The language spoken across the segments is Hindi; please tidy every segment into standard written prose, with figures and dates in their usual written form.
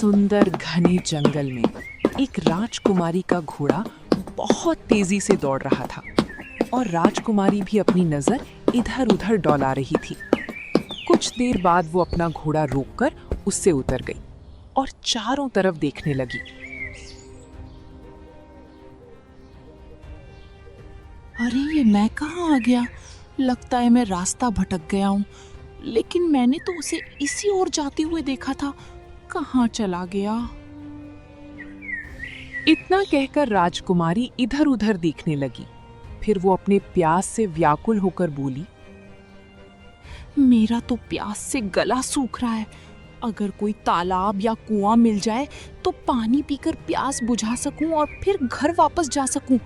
सुंदर घने जंगल में एक राजकुमारी का घोड़ा बहुत तेजी से दौड़ रहा था और राजकुमारी भी अपनी नजर इधर-उधर डौला रही थी। कुछ देर बाद वो अपना घोड़ा रोककर उससे उतर गई और चारों तरफ देखने लगी। अरे ये मैं कहाँ आ गया? लगता है मैं रास्ता भटक गया हूँ। लेकिन मैंने तो उसे इसी ओर जाते हुए देखा था। कहाँ चला गया? इतना कहकर राजकुमारी इधर-उधर देखने लगी। फिर वो अपने प्यास से व्याकुल होकर बोली, मेरा तो प्यास से गला सूख रहा है। अगर कोई तालाब या कुआं मिल जाए तो पानी पीकर प्यास बुझा सकूं और फिर घर वापस जा सकूं।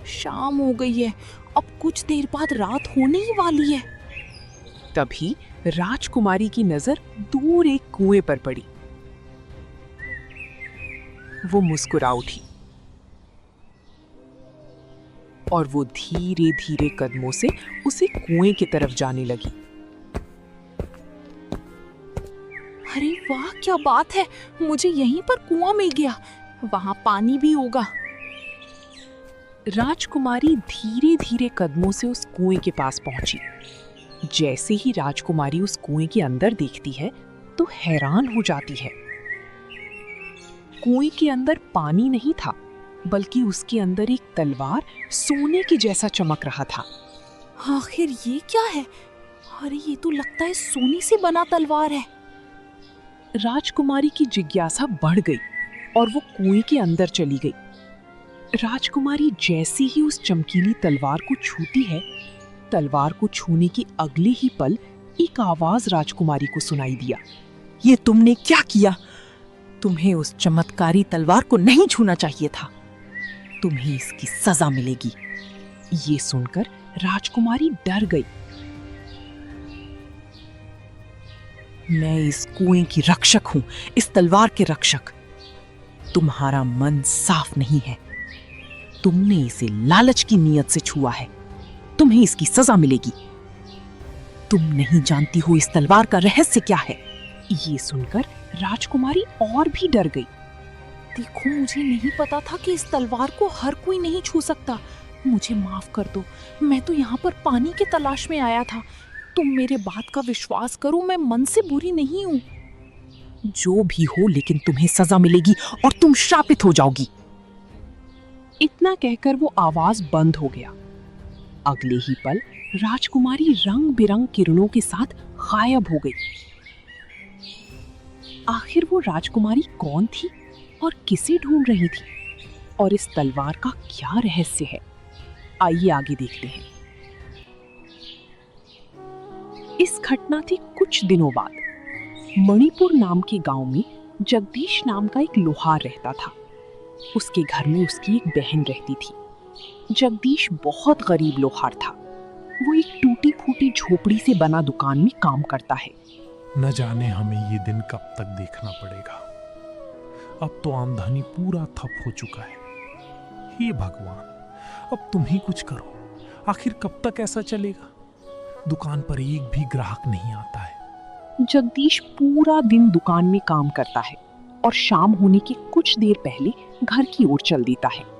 शाम हो गई है, अब कुछ देर बाद रात होने ही वाली है। तभी राजकुमारी की नजर दूर एक कुएं पर पड़ी। वो मुस्कुरा उठी और वो धीरे-धीरे कदमों से उसे कुएं की तरफ जाने लगी। अरे वाह, क्या बात है! मुझे यहीं पर कुआं मिल गया। वहां पानी भी होगा। राजकुमारी धीरे-धीरे कदमों से उस कुएं के पास पहुंची। जैसे ही राजकुमारी उस कुएं के अंदर देखती है तो हैरान हो जाती है। कुएं के अंदर पानी नहीं था, बल्कि उसके अंदर एक तलवार सोने के जैसा चमक रहा था। आखिर ये क्या है? अरे ये तो लगता है सोने से बना तलवार है। राजकुमारी की जिज्ञासा बढ़ गई और वो कुएं के अंदर चली गई। राजकुमारी जैसे ही उस चमकीली तलवार को छूती है, तलवार को छूने की अगले ही पल एक आवाज राजकुमारी को सुनाई दिया। ये तुमने क्या किया? तुम्हें उस चमत्कारी तलवार को नहीं छूना चाहिए था। तुम्हें इसकी सजा मिलेगी। ये सुनकर राजकुमारी डर गई। मैं इस कुएं की रक्षक हूं, इस तलवार के रक्षक। तुम्हारा मन साफ नहीं है। तुमने इसे लालच की नीयत से छुआ है। तुम्हें इसकी सजा मिलेगी। तुम नहीं जानती हो इस तलवार का रहस्य क्या है। ये सुनकर राजकुमारी और भी डर गई। देखो, मुझे नहीं पता था कि इस तलवार को हर कोई नहीं छू सकता। मुझे माफ कर दो। मैं तो यहाँ पर पानी की तलाश में आया था। तुम मेरे बात का विश्वास करो, मैं मन से बुरी नहीं हूँ। जो भी हो, लेकिन तुम्हें सजा मिलेगी और तुम श्रापित हो जाओगी। इतना कहकर वो आवाज बंद हो गया। अगले ही पल राजकुमारी रंग बिरंग किरणों के साथ गायब हो गई। आखिर वो राजकुमारी कौन थी और किसे ढूंढ रही थी, और इस तलवार का क्या रहस्य है? आइए आगे देखते हैं। इस घटना के कुछ दिनों बाद मणिपुर नाम के गांव में जगदीश नाम का एक लोहार रहता था। उसके घर में उसकी एक बहन रहती थी। जगदीश बहुत गरीब लोहार था। वो एक टूटी फूटी झोपड़ी से बना दुकान में काम करता है। न जाने हमें ये दिन कब तक देखना पड़ेगा। अब तो आमदनी पूरा ठप हो चुका है। हे भगवान, अब तुम ही कुछ करो। आखिर कब तक ऐसा चलेगा? दुकान पर एक भी ग्राहक नहीं आता है। जगदीश पूरा दिन दुकान में काम करता है और शाम होने के कुछ देर पहले घर की ओर चल देता है।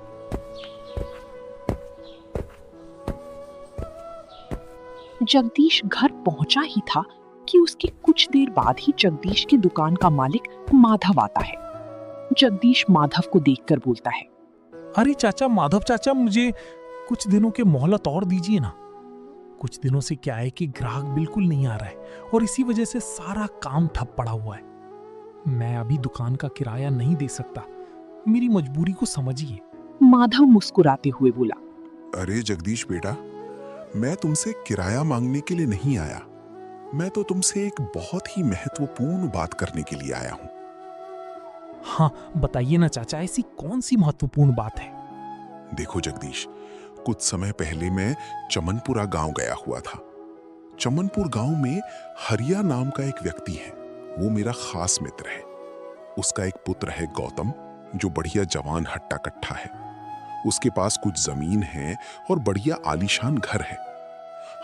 जगदीश घर पहुंचा ही था कि उसके कुछ देर बाद ही जगदीश की दुकान का मालिक माधव आता है। जगदीश माधव को देखकर बोलता है, अरे चाचा, माधव चाचा, मुझे कुछ दिनों के मोहलत और दीजिए ना। कुछ दिनों से क्या है कि ग्राहक बिल्कुल नहीं आ रहा है और इसी वजह से सारा काम ठप पड़ा हुआ है। मैं अभी दुकान का किराया नहीं दे सकता। मेरी मजबूरी को समझिए। माधव मुस्कुराते हुए बोला, अरे जगदीश बेटा, मैं तुमसे किराया मांगने के लिए नहीं आया। मैं तो तुमसे एक बहुत ही महत्वपूर्ण बात करने के लिए आया हूं। हाँ, बताइए ना चाचा, ऐसी कौन सी महत्वपूर्ण बात है? देखो जगदीश, कुछ समय पहले मैं चमनपुरा गांव गया हुआ था। चमनपुर गांव में हरिया नाम का एक व्यक्ति है। वो मेरा खास मित्र है। उसका एक पुत्र है गौतम, जो बढ़िया जवान हट्टा कट्ठा है। उसके पास कुछ जमीन है और बढ़िया आलीशान घर है।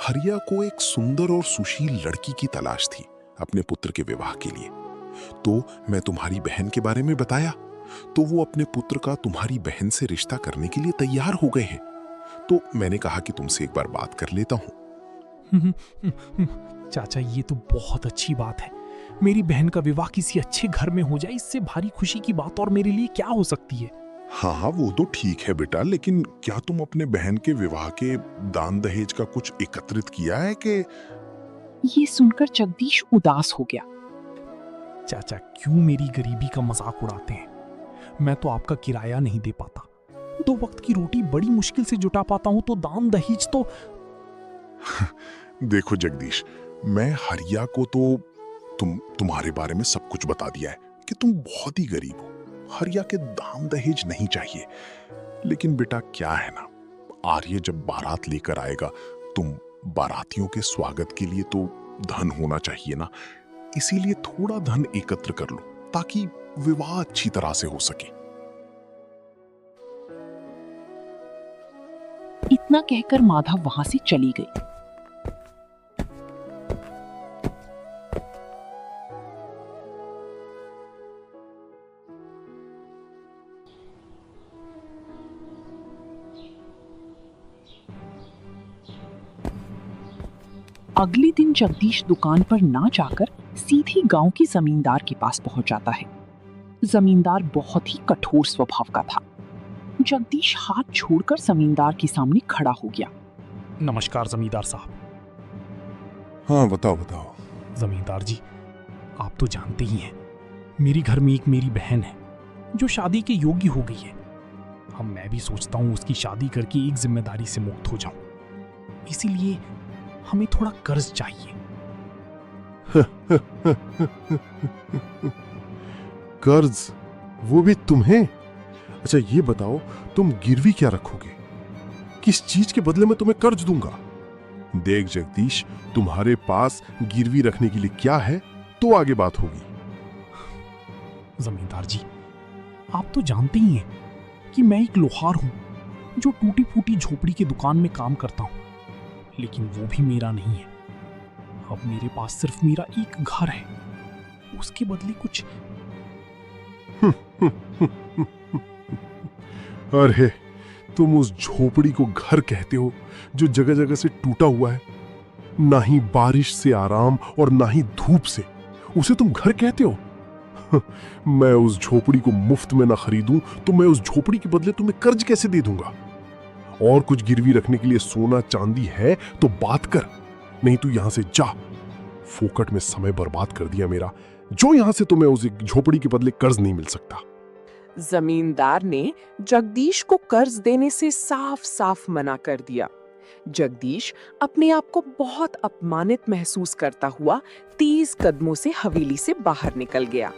हरिया को एक सुंदर और सुशील लड़की की तलाश थी अपने पुत्र के विवाह के लिए। तो मैं तुम्हारी बहन के बारे में बताया तो वो अपने पुत्र का तुम्हारी बहन से रिश्ता करने के लिए तैयार हो गए हैं। तो मैंने कहा कि तुमसे एक बार बात कर लेता हूं। चाचा, ये तो बहुत अच्छी बात है। मेरी बहन का विवाह किसी अच्छे घर में हो जाए, इससे भारी खुशी की बात और मेरे लिए क्या हो सकती है। हाँ हाँ, वो तो ठीक है बेटा, लेकिन क्या तुम अपने बहन के विवाह के दान दहेज का कुछ एकत्रित किया है कि? ये सुनकर जगदीश उदास हो गया। चाचा, क्यों मेरी गरीबी का मजाक उड़ाते हैं? मैं तो आपका किराया नहीं दे पाता, 2 वक्त की रोटी बड़ी मुश्किल से जुटा पाता हूं, तो दान दहेज तो। देखो जगदीश, मैं हरिया को तो तुम्हारे बारे में सब कुछ बता दिया है कि तुम बहुत ही गरीब हो। हरिया के दान दहेज नहीं चाहिए। लेकिन बेटा क्या है ना, आर्य जब बारात लेकर आएगा, तुम बारातियों के स्वागत के लिए तो धन होना चाहिए ना। इसीलिए थोड़ा धन एकत्र कर लो ताकि विवाह अच्छी तरह से हो सके। इतना कहकर माधव वहां से चली गई। अगले दिन जगदीश दुकान पर ना जाकर सीधे गांव के जमींदार के पास पहुंच जाता है। जमींदार बहुत ही कठोर स्वभाव का था। जगदीश हाथ छोड़कर जमींदार के सामने खड़ा हो गया। नमस्कार जमींदार साहब। हाँ बताओ बताओ। जमींदार जी, आप तो जानते ही हैं, मेरे घर में एक मेरी बहन है जो शादी के योग्य हो गई है। अब मैं भी सोचता हूँ उसकी शादी करके एक जिम्मेदारी से मुक्त हो जाऊं। इसीलिए हमें थोड़ा कर्ज चाहिए। कर्ज? वो भी तुम्हें? अच्छा ये बताओ, तुम गिरवी क्या रखोगे? किस चीज के बदले में तुम्हें कर्ज दूंगा? देख जगदीश, तुम्हारे पास गिरवी रखने के लिए क्या है तो आगे बात होगी। जमींदार जी, आप तो जानते ही हैं कि मैं एक लोहार हूं जो टूटी फूटी झोपड़ी की दुकान में काम करता हूं, लेकिन वो भी मेरा नहीं है। अब मेरे पास सिर्फ मेरा एक घर है, उसके बदले कुछ। अरे तुम उस झोपड़ी को घर कहते हो जो जगह जगह से टूटा हुआ है? ना ही बारिश से आराम और ना ही धूप से, उसे तुम घर कहते हो? मैं उस झोपड़ी को मुफ्त में ना खरीदूं तो मैं उस झोपड़ी के बदले तुम्हें कर्ज कैसे दे दूंगा? और कुछ गिरवी रखने के लिए सोना चांदी है तो बात कर, नहीं तो यहां से जा। फोकट में समय बर्बाद कर दिया मेरा। जो यहां से तुम्हें उस झोपड़ी के बदले कर्ज नहीं मिल सकता। जमींदार ने जगदीश को कर्ज देने से साफ साफ मना कर दिया। जगदीश अपने आप को बहुत अपमानित महसूस करता हुआ तेज कदमों से हवेली से बाहर निकल गया।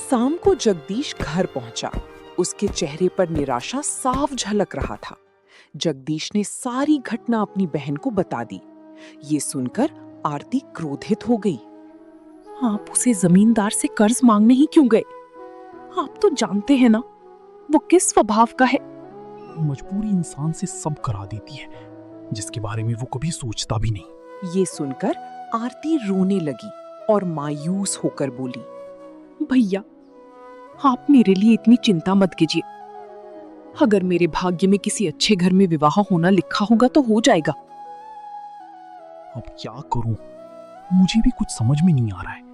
शाम को जगदीश घर पहुंचा। उसके चेहरे पर निराशा साफ झलक रहा था। जगदीश ने सारी घटना अपनी बहन को बता दी। ये सुनकर आरती क्रोधित हो गई। आप उसे जमींदार से कर्ज मांगने ही क्यों गए? आप तो जानते हैं ना वो किस स्वभाव का है। मजबूरी इंसान से सब करा देती है, जिसके बारे में वो कभी सोचता भी नहीं। ये सुनकर आरती रोने लगी और मायूस होकर बोली, भैया, आप मेरे लिए इतनी चिंता मत कीजिए। अगर मेरे भाग्य में किसी अच्छे घर में विवाह होना लिखा होगा तो हो जाएगा। अब क्या करूं, मुझे भी कुछ समझ में नहीं आ रहा है।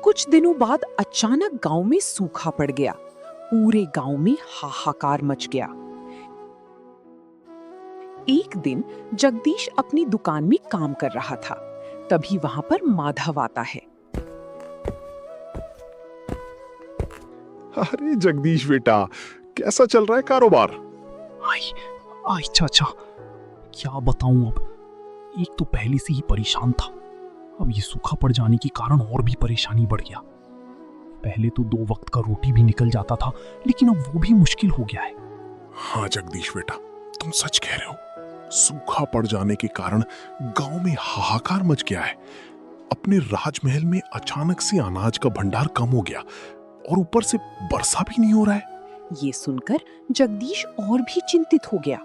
कुछ दिनों बाद अचानक गांव में सूखा पड़ गया। पूरे गांव में हाहाकार मच गया। एक दिन जगदीश अपनी दुकान में काम कर रहा था। तभी वहां पर माधव आता है। अरे जगदीश बेटा, कैसा चल रहा है कारोबार? आई चाचा, क्या बताऊं। अब एक तो पहले से ही परेशान था, अब ये सूखा पड़ जाने के कारण और भी परेशानी बढ़ गया। पहले तो 2 वक्त का रोटी भी निकल जाता था, लेकिन अब वो भी मुश्किल हो गया है। हाँ जगदीश बेटा, तुम सच कह रहे हो। सूखा पड़ जाने के कारण गांव में हाहाकार मच गया है। अपने राजमहल में अचानक से अनाज का भंडार कम हो गया। और ऊपर से वर्षा भी नहीं हो रहा है। ये सुनकर जगदीश और भी चिंतित हो गया।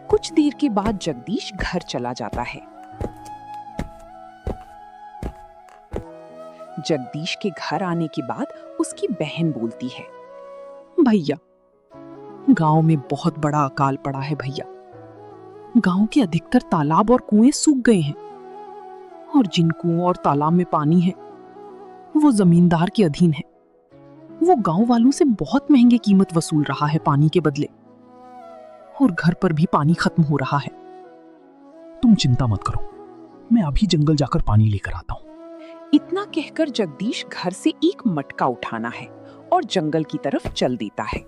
कुछ देर के बाद जगदीश घर चला जाता है। जगदीश के घर आने के बाद उसकी बहन बोलती है, भैया, गांव में बहुत बड़ा अकाल पड़ा है भैया। गांव के अधिकतर तालाब और कुएं सूख गए हैं और जिन कुओं और तालाब में पानी है वो जमींदार के अधीन है। वो गांव वालों से बहुत महंगे कीमत वसूल रहा है पानी के बदले और घर पर भी पानी खत्म हो रहा है। तुम चिंता मत करो, मैं अभी जंगल जाकर पानी लेकर आता हूँ। इतना कहकर जगदीश घर से एक मटका उठाना है और जंगल की तरफ चल देता है।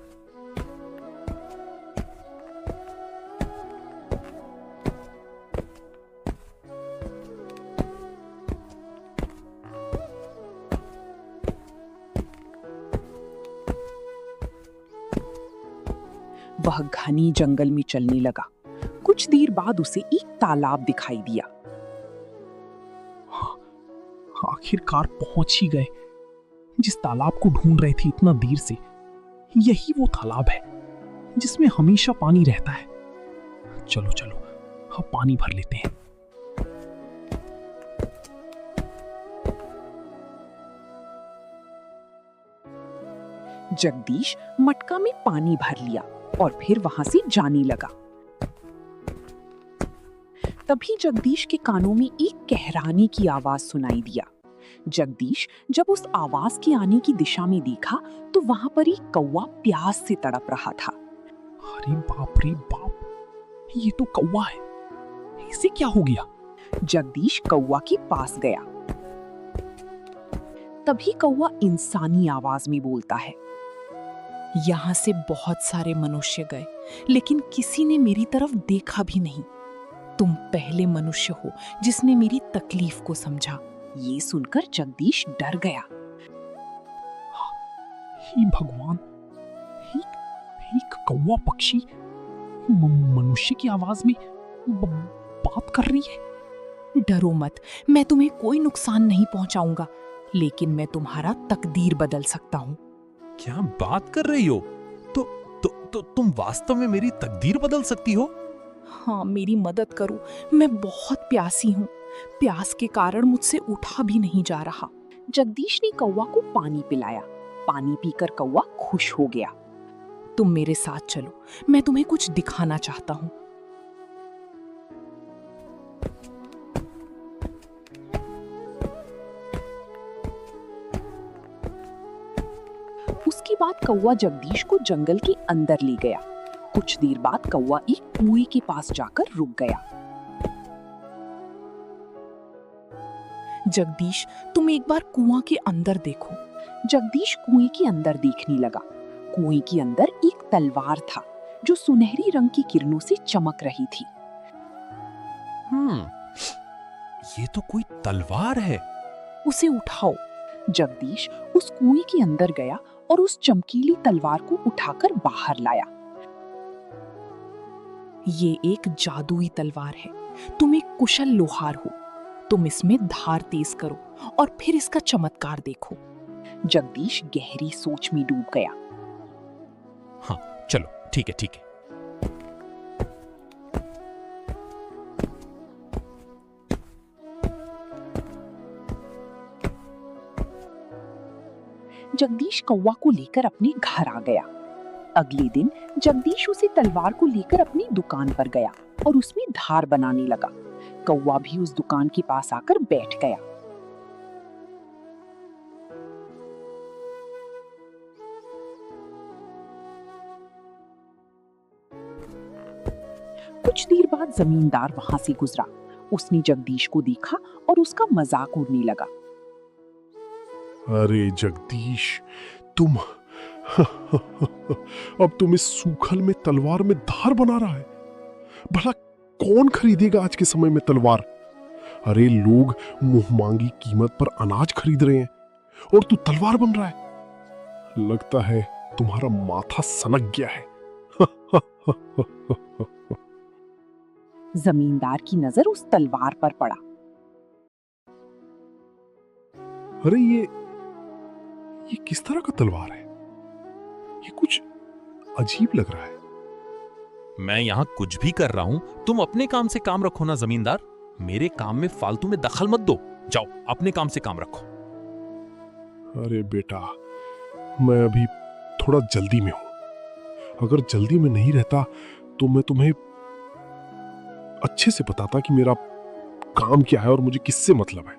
वह घनी जंगल में चलने लगा। कुछ देर बाद उसे एक तालाब दिखाई दिया। आखिरकार पहुंच ही गए। जिस तालाब को ढूंढ रहे थे इतना देर से, यही वो तालाब है जिसमें हमेशा पानी रहता है। चलो चलो, अब पानी भर लेते हैं। जगदीश मटका में पानी भर लिया और फिर वहां से जाने लगा। तभी जगदीश के कानों में एक कहराने की आवाज सुनाई दिया। जगदीश जब उस आवाज के आने की दिशा में देखा तो वहां पर एक कौवा प्यास से तड़प रहा था। अरे बाप रे बाप, ये तो कौवा है। इसे क्या हो गया? जगदीश कौवा के पास गया। तभी कौवा इंसानी आवाज में बोलता है, यहाँ से बहुत सारे मनुष्य गए, लेकिन किसी ने मेरी तरफ देखा भी नहीं। तुम पहले मनुष्य हो जिसने मेरी तकलीफ को समझा। ये सुनकर जगदीश डर गया। हे भगवान, एक कौवा पक्षी मनुष्य की आवाज में बात कर रही है। डरो मत, मैं तुम्हें कोई नुकसान नहीं पहुंचाऊंगा, लेकिन मैं तुम्हारा तकदीर बदल सकता हूँ। क्या बात कर रही हो? तो तुम वास्तव में मेरी तकदीर बदल सकती हो? हाँ, मेरी मदद करो, मैं बहुत प्यासी हूँ। प्यास के कारण मुझसे उठा भी नहीं जा रहा। जगदीश ने कौवा को पानी पिलाया। पानी पीकर कौवा खुश हो गया। तुम मेरे साथ चलो, मैं तुम्हें कुछ दिखाना चाहता हूँ। उसके बाद कौवा जगदीश को जंगल के अंदर ले गया। कुछ देर बाद कौवा एक कुएं के पास जाकर रुक गया। जगदीश, तुम एक बार कुआं के अंदर देखो। जगदीश कुएं के अंदर देखने लगा। कुएं के अंदर एक तलवार था जो सुनहरी रंग की किरणों से चमक रही थी। ये तो कोई तलवार है। उसे उठाओ। जगदीश उस कुएं के अंदर गया और उस चमकीली तलवार को उठाकर बाहर लाया। ये एक जादुई तलवार है। तुम एक कुशल लोहार हो। तुम इसमें धार तेज करो और फिर इसका चमत्कार देखो। जगदीश गहरी सोच में डूब गया। हाँ चलो, ठीक है। जगदीश कौवा को लेकर अपने घर आ गया। अगले दिन जगदीश उसी तलवार को लेकर अपनी दुकान पर गया और उसमें धार बनाने लगा। कौवा भी उस दुकान के पास आकर बैठ गया। कुछ देर बाद जमींदार वहां से गुजरा। उसने जगदीश को देखा और उसका मजाक उड़ने लगा। अरे जगदीश, तुम अब तुम इस सूखल में तलवार में धार बना रहा है। भला कौन खरीदेगा आज के समय में तलवार? अरे लोग मुंह मांगी कीमत पर अनाज खरीद रहे हैं और तू तलवार बन रहा है। लगता है तुम्हारा माथा सनक गया है। जमींदार की नजर उस तलवार पर पड़ा। अरे ये किस तरह का तलवार है? ये कुछ अजीब लग रहा है। मैं यहाँ कुछ भी कर रहा हूँ, तुम अपने काम से काम रखो ना जमींदार। मेरे काम में फालतू में दखल मत दो। जाओ अपने काम से काम रखो। अरे बेटा, मैं अभी थोड़ा जल्दी में हूं। अगर जल्दी में नहीं रहता तो मैं तुम्हें अच्छे से बताता कि मेरा काम क्या है और मुझे किससे मतलब है।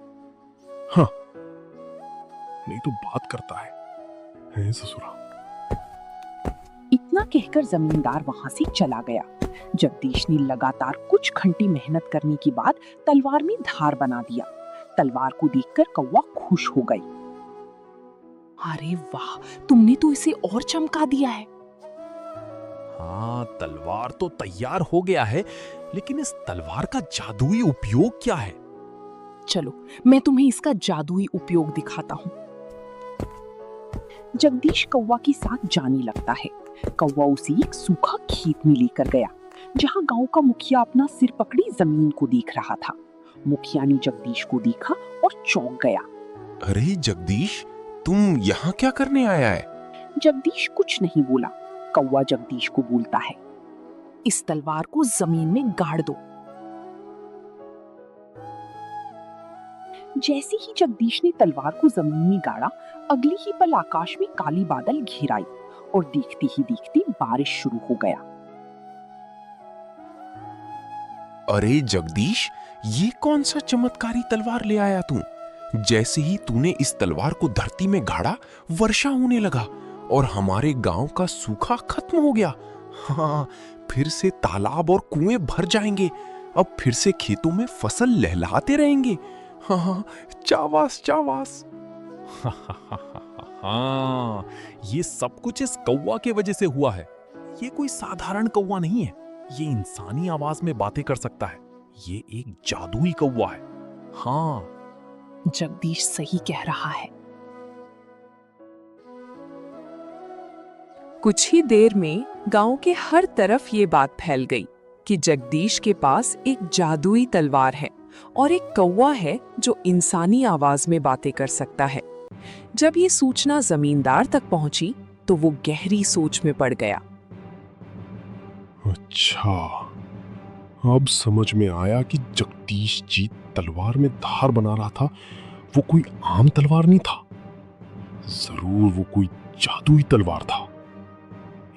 हाँ, नहीं तो बात करता है ससुरा। इतना कहकर जमींदार वहां से चला गया। जगदीश ने लगातार कुछ घंटे मेहनत करने के बाद तलवार में धार बना दिया। तलवार को देखकर कौवा खुश हो गई। अरे वाह, तुमने तो इसे और चमका दिया है। हाँ, तलवार तो तैयार हो गया है, लेकिन इस तलवार का जादुई उपयोग क्या है? चलो मैं तुम्हें इसका जादुई उपयोग दिखाता हूँ। जगदीश कौवा के साथ जाने लगता है। कौवा उसे एक सूखा खेत में लेकर गया, जहां गांव का मुखिया अपना सिर पकड़ी जमीन को देख रहा था। मुखिया ने जगदीश को देखा और चौंक गया। अरे जगदीश, तुम यहाँ क्या करने आया है? जगदीश कुछ नहीं बोला। कौवा जगदीश को बोलता है, इस तलवार को जमीन में गाड़ दो। जैसे ही जगदीश ने तलवार को जमीन में गाड़ा, अगले ही पल आकाश में काली बादल घिर आई और देखते ही देखते बारिश शुरू हो गया। अरे जगदीश, ये कौन सा चमत्कारी तलवार ले आया तू? जैसे ही तूने इस तलवार को धरती में गाड़ा, वर्षा होने लगा और हमारे गांव का सूखा खत्म हो गया। हाँ, फिर से तालाब और कुएं भर जाएंगे। अब फिर से खेतों में फसल लहलहाते रहेंगे। हाँ, चावास चावास। हाँ, ये सब कुछ इस कौवा के वजह से हुआ है। ये कोई साधारण कौवा नहीं है। ये इंसानी आवाज में बातें कर सकता है। ये एक जादुई कौवा है। हाँ, जगदीश सही कह रहा है। कुछ ही देर में गांव के हर तरफ ये बात फैल गई कि जगदीश के पास एक जादुई तलवार है और एक कौवा है जो इंसानी आवाज में बातें कर सकता है। जब ये सूचना जमींदार तक पहुंची तो वो गहरी सोच में पड़ गया। अच्छा, अब समझ में आया कि जगदीश जी तलवार में धार बना रहा था, वो कोई आम तलवार नहीं था। जरूर वो कोई जादुई तलवार था।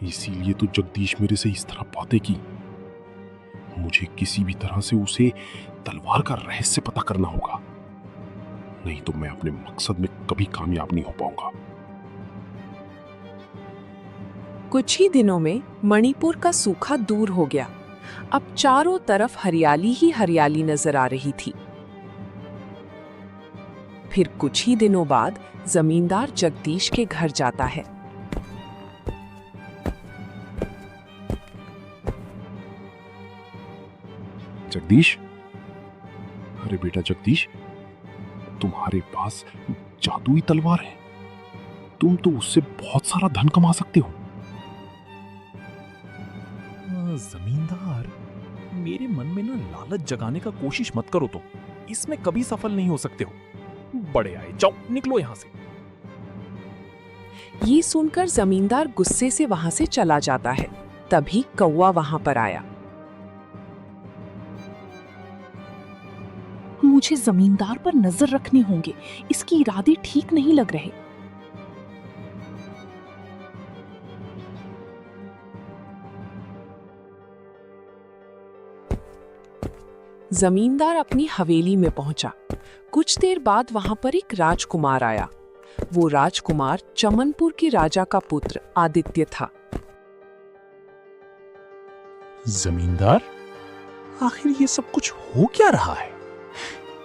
इसीलिए तो जगदीश मेरे से इस तरह बातें की। मुझे किसी भी तरह से उसे तलवार का रहस्य पता करना होगा, नहीं तो मैं अपने मकसद में कभी कामयाब नहीं हो पाऊंगा। कुछ ही दिनों में मणिपुर का सूखा दूर हो गया। अब चारों तरफ हरियाली ही हरियाली नजर आ रही थी। फिर कुछ ही दिनों बाद जमींदार जगदीश के घर जाता है। जगदीश, अरे बेटा जगदीश, तुम्हारे पास जादुई तलवार है। तुम तो उससे बहुत सारा धन कमा सकते हो। जमींदार, मेरे मन में ना लालच जगाने का कोशिश मत करो, तो इसमें कभी सफल नहीं हो सकते हो। बड़े आए, जाओ निकलो यहां से। ये सुनकर जमींदार गुस्से से वहां से चला जाता है। तभी कौवा वहां पर आया। मुझे जमींदार पर नजर रखने होंगे। इसके इरादे ठीक नहीं लग रहे। जमींदार अपनी हवेली में पहुंचा। कुछ देर बाद वहां पर एक राजकुमार आया। वो राजकुमार चमनपुर के राजा का पुत्र आदित्य था। जमींदार, आखिर ये सब कुछ हो क्या रहा है?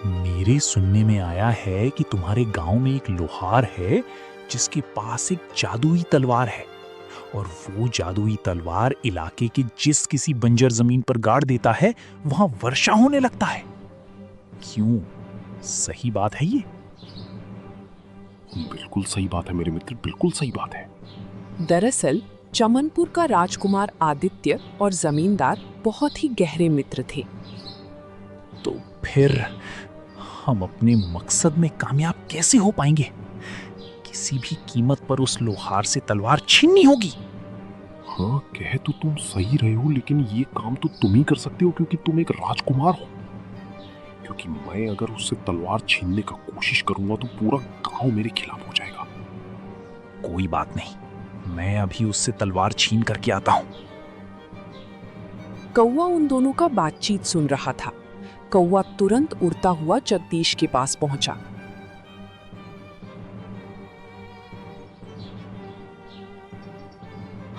मेरे सुनने में आया है कि तुम्हारे गांव में एक लोहार है जिसके पास एक जादुई तलवार है, और वो जादुई तलवार इलाके के जिस किसी बंजर जमीन पर गाड़ देता है, वहां वर्षा होने लगता है। क्यों, सही बात है ये? बिल्कुल सही बात है मेरे मित्र, बिल्कुल सही बात है। दरअसल चमनपुर का राजकुमार आदित्य और जमींदार बहुत ही गहरे मित्र थे। तो फिर हम अपने मकसद में कामयाब कैसे हो पाएंगे? किसी भी कीमत पर उस लोहार से तलवार छीननी होगी। हाँ, कह तो तुम सही रहे हो, लेकिन ये काम तो तुम ही कर सकते हो क्योंकि तुम एक राजकुमार हो। क्योंकि मैं अगर उससे तलवार छीनने का कोशिश करूंगा तो पूरा गांव मेरे खिलाफ हो जाएगा। कोई बात नहीं, मैं अभी उससे तलवार छीन करके आता हूं। कौवा उन दोनों का बातचीत सुन रहा था। कौवा तुरंत उड़ता हुआ जगदीश के पास पहुंचा।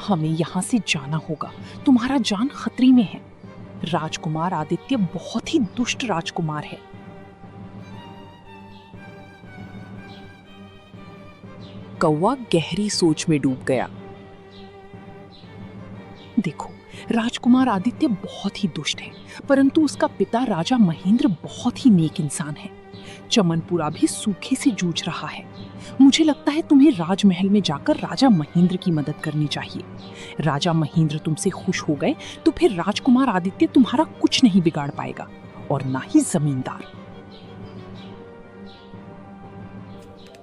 हमें यहाँ से जाना होगा, तुम्हारा जान खतरे में है। राजकुमार आदित्य बहुत ही दुष्ट राजकुमार है। कौवा गहरी सोच में डूब गया। देखो, राजकुमार आदित्य बहुत ही दुष्ट है, परंतु उसका पिता राजा महेंद्र बहुत ही नेक इंसान है। चमनपुरा भी सूखे से जूझ रहा है। मुझे लगता है तुम्हें राजमहल में जाकर राजा महेंद्र की मदद करनी चाहिए। राजा महेंद्र तुमसे खुश हो गए तो फिर राजकुमार आदित्य तुम्हारा कुछ नहीं बिगाड़ पाएगा, और ना ही जमींदार।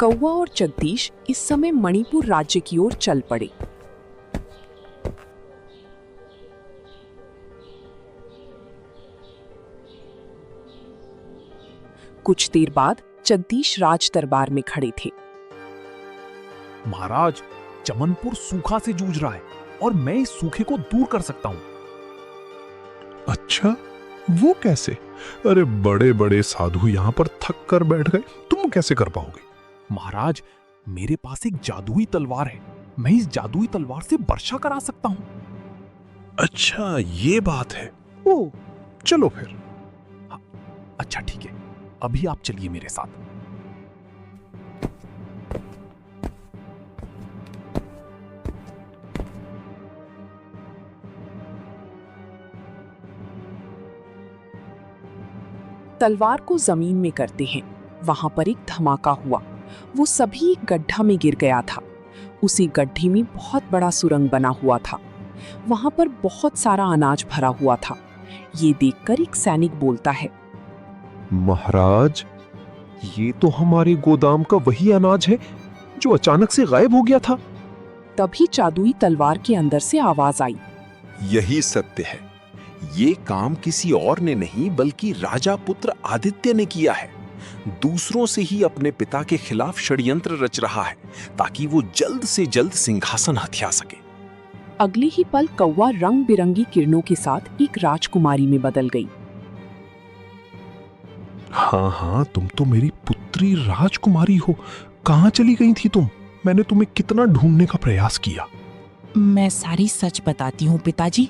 कौवा और जगदीश इस समय मणिपुर राज्य की ओर चल पड़े। कुछ देर बाद जगदीश राज दरबार में खड़े थे। महाराज, चमनपुर सूखा से जूझ रहा है और मैं इस सूखे को दूर कर सकता हूं। अच्छा, वो कैसे? अरे बड़े बड़े साधु यहाँ पर थक कर बैठ गए, तुम कैसे कर पाओगे? महाराज, मेरे पास एक जादुई तलवार है। मैं इस जादुई तलवार से वर्षा करा सकता हूं। अच्छा, ये बात है। ओ, चलो फिर। अच्छा ठीक है, अभी आप चलिए मेरे साथ। तलवार को जमीन में करते हैं, वहां पर एक धमाका हुआ। वो सभी एक गड्ढा में गिर गया था। उसी गड्ढे में बहुत बड़ा सुरंग बना हुआ था। वहां पर बहुत सारा अनाज भरा हुआ था। ये देखकर एक सैनिक बोलता है, महाराज, ये तो हमारे गोदाम का वही अनाज है जो अचानक से गायब हो गया था। तभी जादुई तलवार के अंदर से आवाज आई, यही सत्य है। ये काम किसी और ने नहीं बल्कि राजा पुत्र आदित्य ने किया है। दूसरों से ही अपने पिता के खिलाफ षड्यंत्र रच रहा है ताकि वो जल्द से जल्द सिंहासन हथिया सके। अगले ही पल कौवा रंग बिरंगी किरणों के साथ एक राजकुमारी में बदल गई। हाँ हाँ, तुम तो मेरी पुत्री राजकुमारी हो। कहाँ चली गई थी तुम? मैंने तुम्हें कितना ढूंढने का प्रयास किया। मैं सारी सच बताती हूँ पिताजी।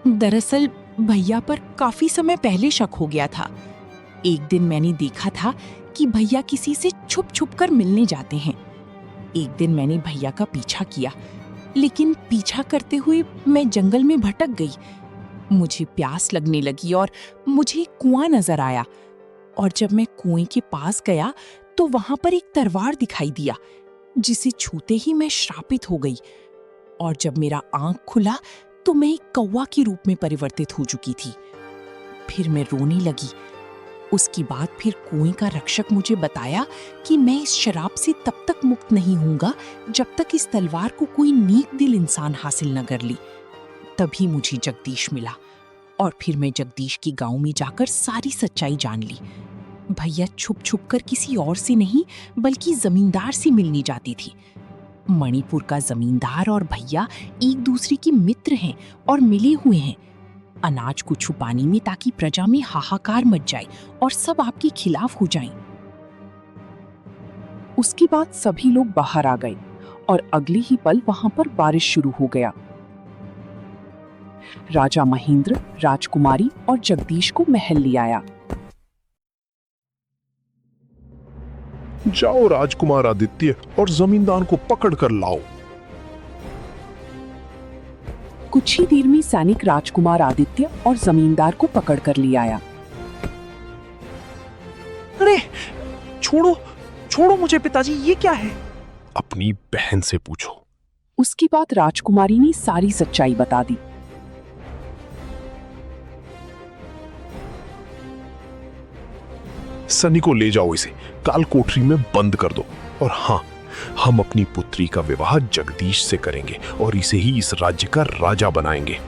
दरअसल भैया पर काफी समय पहले शक हो गया था। एक दिन मैंने देखा था कि भैया किसी से छुप छुप कर मिलने जाते हैं। एक दिन मैंने भैया का पीछा किया, लेकिन पीछा करते हुए मैं जंगल में भटक गई। मुझे प्यास लगने लगी और मुझे एक कुआं नजर आया, और जब मैं कुएं के पास गया तो वहां पर एक तलवार दिखाई दिया, जिसे छूते ही मैं श्रापित हो गई। और जब मेरा आंख खुला तो मैं एक कौवा के रूप में परिवर्तित हो चुकी थी। फिर मैं रोने लगी। उसके बाद फिर कुएं का रक्षक मुझे बताया कि मैं इस शराब से तब तक मुक्त नहीं होऊंगा जब तक इस तलवार को कोई नेक दिल इंसान हासिल न कर ली। तभी मुझे जगदीश मिला, और फिर मैं जगदीश के गांव में जाकर सारी सच्चाई जान ली। भैया छुप छुप कर किसी और से नहीं बल्कि जमींदार से मिलने जाती थी। मणिपुर का जमींदार और भैया एक दूसरे के मित्र हैं और मिले हुए हैं, अनाज को छुपाने में, ताकि प्रजा में हाहाकार मच जाए और सब आपके खिलाफ हो जाएं। उसके बाद सभी लोग बाहर आ गए और अगले ही पल वहां पर बारिश शुरू हो गया। राजा महेंद्र राजकुमारी और जगदीश को महल ले आया। जाओ राजकुमार आदित्य और जमींदार को पकड़ कर लाओ। कुछ ही देर में सैनिक राजकुमार आदित्य और जमींदार को पकड़ कर ले आया। अरे छोड़ो छोड़ो मुझे पिताजी, ये क्या है? अपनी बहन से पूछो। उसके बाद राजकुमारी ने सारी सच्चाई बता दी। सनी को ले जाओ, इसे काल कोठरी में बंद कर दो। और हाँ, हम अपनी पुत्री का विवाह जगदीश से करेंगे और इसे ही इस राज्य का राजा बनाएंगे।